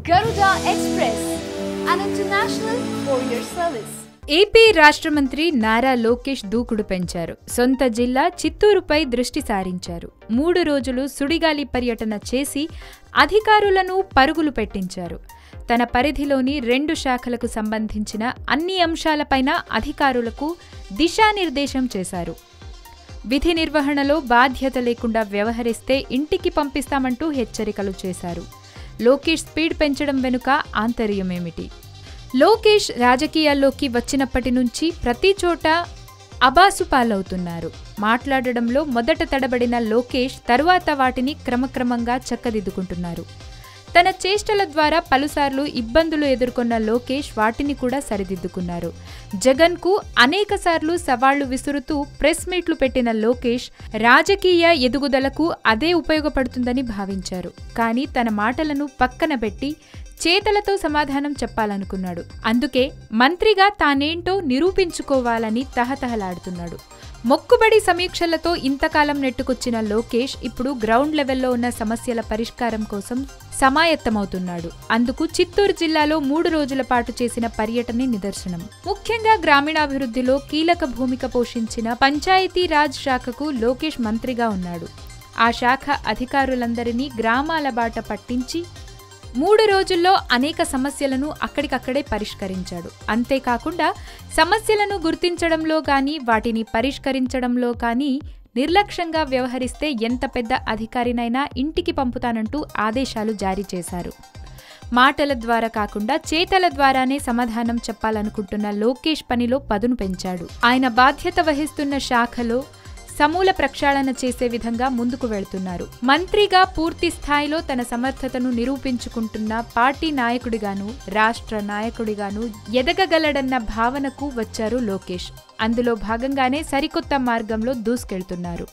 Garuda Express, an international courier service. AP రాష్ట్ర మంత్రి నారా లోకేష్ దూకుడు పెంచారు. సొంత జిల్లా చిత్తూరుపై దృష్టి సారించారు. 3 రోజులు సుడిగాలి పర్యటన చేసి అధికారులను పరుగులు పెట్టించారు. తన పరిధిలోని 2 శాఖలకు సంబంధించిన అన్ని అంశాలపైన అధికారులకు దిశానిర్దేశం చేశారు. విధి నిర్వహణలో బాధ్యత లేకుండా వ్యవహరిస్తే ఇంటికి పంపిస్తామంటూ హెచ్చరికలు చేశారు. లోకేష్ స్పీడ్ పెంచడం వెనుక ఆంతర్యమేమిటి? లోకేష్ రాజకీయాల్లోకి వచ్చినప్పటి నుంచి ప్రతి చోట అబాసు పాలవుతున్నారు. మాట్లాడడంలో మొదట తడబడిన లోకేష్ తరువాత వాటిని క్రమక్రమంగా చక్కదిద్దుకుంటున్నారు. తన చేష్టల ద్వారా పలుసార్లు ఇబ్బందులు ఎదుర్కొన్న లోకేష్ వాటిని కూడా సరిదిద్దుకున్నారు. జగన్కు అనేకసార్లు సవాళ్లు విసురుతూ ప్రెస్ మీట్లు పెట్టిన లోకేష్ రాజకీయ ఎదుగుదలకు అదే ఉపయోగపడుతుందని భావించారు. కానీ తన మాటలను పక్కన పెట్టి చేతలతో సమాధానం చెప్పాలనుకున్నాడు. అందుకే మంత్రిగా తానేంటో నిరూపించుకోవాలని తహతహలాడుతున్నాడు. మొక్కుబడి సమీక్షలతో ఇంతకాలం నెట్టుకొచ్చిన లోకేష్ ఇప్పుడు గ్రౌండ్ లెవెల్లో ఉన్న సమస్యల పరిష్కారం కోసం సమాయత్తమవుతున్నాడు. అందుకు చిత్తూరు జిల్లాలో 3 రోజుల పాటు చేసిన పర్యటనే నిదర్శనం. ముఖ్యంగా గ్రామీణాభివృద్ధిలో కీలక భూమిక పోషించిన పంచాయతీరాజ్ శాఖకు లోకేష్ మంత్రిగా ఉన్నాడు. ఆ శాఖ అధికారులందరినీ గ్రామాల బాట పట్టించి 3 రోజుల్లో అనేక సమస్యలను అక్కడికక్కడే పరిష్కరించాడు. అంతేకాకుండా సమస్యలను గుర్తించడంలో కానీ వాటిని పరిష్కరించడంలో కానీ నిర్లక్ష్యంగా వ్యవహరిస్తే ఎంత పెద్ద అధికారినైనా ఇంటికి పంపుతానంటూ ఆదేశాలు జారీ చేశారు. మాటల ద్వారా కాకుండా చేతల ద్వారానే సమాధానం చెప్పాలనుకుంటున్న లోకేష్ పనిలో పదును పెంచాడు. ఆయన బాధ్యత వహిస్తున్న శాఖలో సమూల ప్రక్షాళన చేసే విధంగా ముందుకు వెళ్తున్నారు. మంత్రిగా పూర్తి స్థాయిలో తన సమర్థతను నిరూపించుకుంటున్న పార్టీ నాయకుడిగాను రాష్ట్ర నాయకుడిగాను ఎదగగలడన్న భావనకు వచ్చారు లోకేష్. అందులో భాగంగానే సరికొత్త మార్గంలో దూసుకెళ్తున్నారు.